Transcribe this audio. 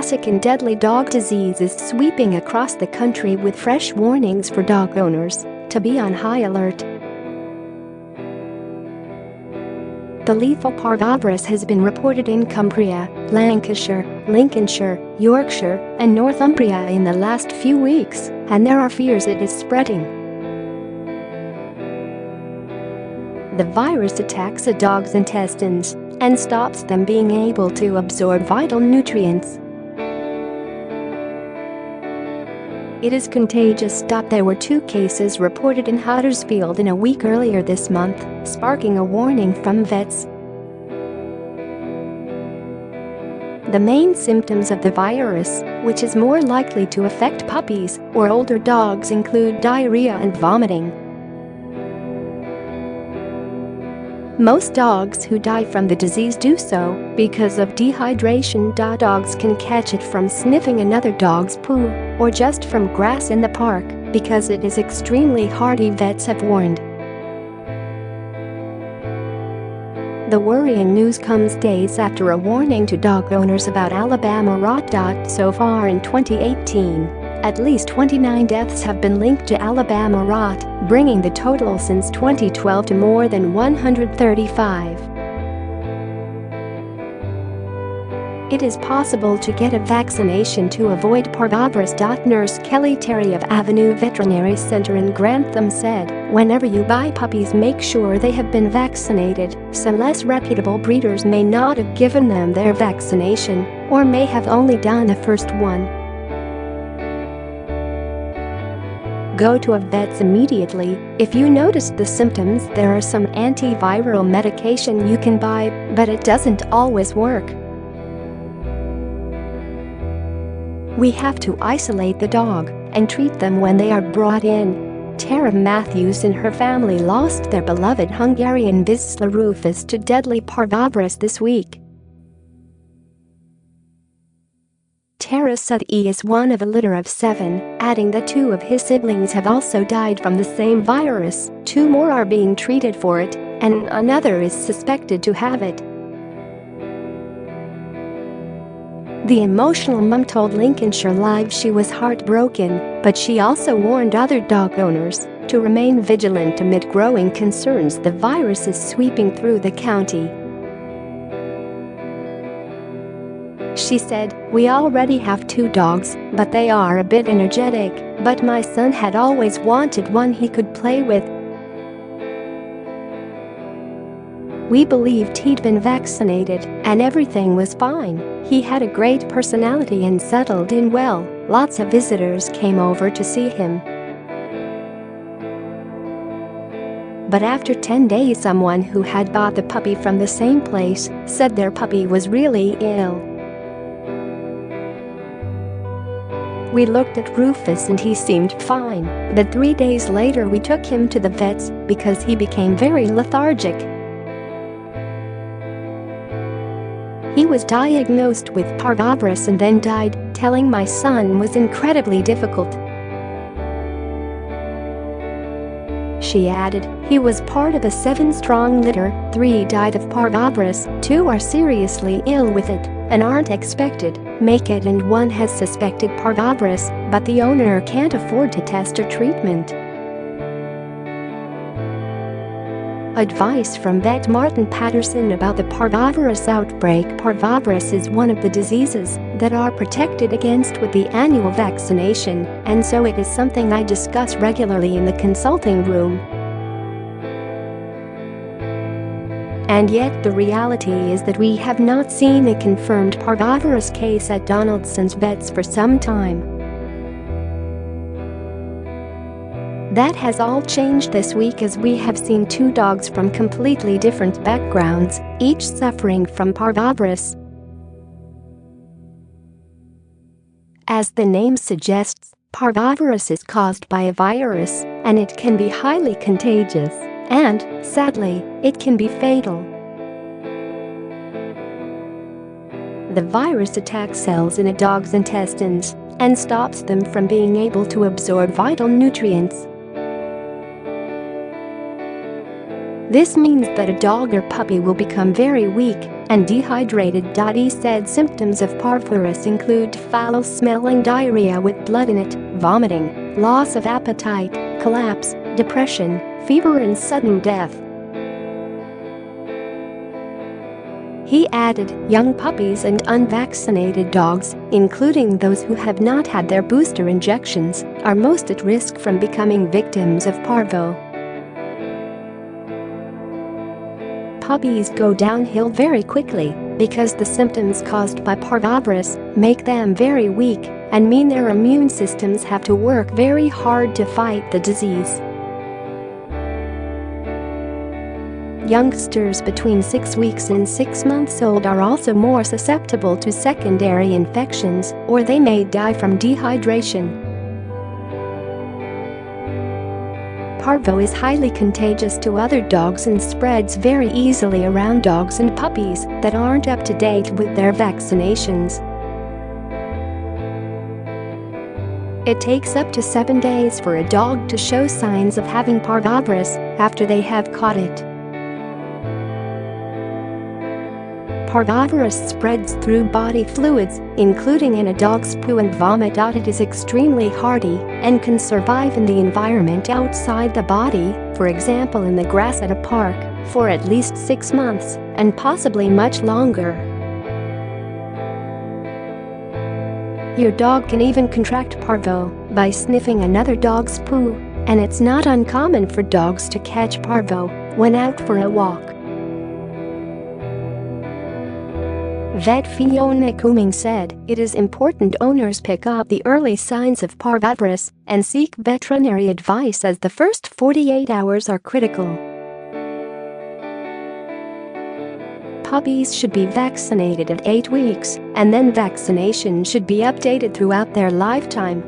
Asecond deadly dog disease is sweeping across the country with fresh warnings for dog owners to be on high alert. The lethal parvovirus has been reported in Cumbria, Lancashire, Lincolnshire, Yorkshire, and Northumbria in the last few weeks, and there are fears it is spreading. The virus attacks a dog's intestines and stops them being able to absorb vital nutrients. It is contagious. There were 2 cases reported in Huddersfield in a week earlier this month, sparking a warning from vets. The main symptoms of the virus, which is more likely to affect puppies or older dogs, include diarrhea and vomiting. Most dogs who die from the disease do so because of dehydration. Dogs can catch it from sniffing another dog's poo or just from grass in the park because it is extremely hardy, vets have warned. The worrying news comes days after a warning to dog owners about Alabama rot. So far in 2018, at least 29 deaths have been linked to Alabama rot, bringing the total since 2012 to more than 135. It is possible to get a vaccination to avoid parvovirus.Nurse Kelly Terry of Avenue Veterinary Center in Grantham said, "Whenever you buy puppies, make sure they have been vaccinated. Some less reputable breeders may not have given them their vaccination or may have only done the first one. Go to a vet's immediately if you notice the symptoms. There are some antiviral medication you can buy, but it doesn't always work. We have to isolate the dog and treat them when they are brought in." Tara Matthews and her family lost their beloved Hungarian Vizsla Rufus to deadly parvovirus this week. Tara said he is one of a litter of 7, adding that 2 of his siblings have also died from the same virus, 2 more are being treated for it, and another is suspected to have it. The emotional mum told Lincolnshire Live she was heartbroken, but she also warned other dog owners to remain vigilant amid growing concerns the virus is sweeping through the county. She said, "We already have 2 dogs, but they are a bit energetic, but my son had always wanted one he could play with. We believed he'd been vaccinated and everything was fine. He had a great personality and settled in well. Lots of visitors came over to see him. But after 10 days, someone who had bought the puppy from the same place said their puppy was really ill. We looked at Rufus and he seemed fine, but 3 days later we took him to the vets because he became very lethargic. He was diagnosed with parvovirus and then died. Telling my son was incredibly difficult." She added, "He was part of a 7-strong litter, 3 died of parvovirus, 2 are seriously ill with it and aren't expected make it, and 1 has suspected parvovirus, but the owner can't afford to test or treatment." Advice from vet Martin Paterson about the parvovirus outbreak. Parvovirus is one of the diseases that are protected against with the annual vaccination, and so it is something I discuss regularly in the consulting room. And yet the reality is that we have not seen a confirmed parvovirus case at Donaldson's Vets for some time. That has all changed this week as we have seen 2 dogs from completely different backgrounds, each suffering from parvovirus. As the name suggests, parvovirus is caused by a virus, and it can be highly contagious, and, sadly, it can be fatal. The virus attacks cells in a dog's intestines and stops them from being able to absorb vital nutrients. This means that a dog or puppy will become very weak and dehydrated.E said symptoms of parvovirus include foul-smelling diarrhea with blood in it, vomiting, loss of appetite, collapse, depression, fever and sudden death. He added, young puppies and unvaccinated dogs, including those who have not had their booster injections, are most at risk from becoming victims of parvo. Puppies go downhill very quickly because the symptoms caused by parvovirus make them very weak and mean their immune systems have to work very hard to fight the disease. Youngsters between 6 weeks and 6 months old are also more susceptible to secondary infections, or they may die from dehydration. Parvo is highly contagious to other dogs and spreads very easily around dogs and puppies that aren't up to date with their vaccinations. It takes up to 7 days for a dog to show signs of having parvovirus after they have caught it. Parvovirus spreads through body fluids, including in a dog's poo and vomit. It is extremely hardy and can survive in the environment outside the body, for example in the grass at a park, for at least 6 months and possibly much longer. Your dog can even contract parvo by sniffing another dog's poo, and it's not uncommon for dogs to catch parvo when out for a walk. Vet Fiona Cumming said, it is important owners pick up the early signs of parvovirus and seek veterinary advice as the first 48 hours are critical. Puppies should be vaccinated at 8 weeks, and then vaccination should be updated throughout their lifetime.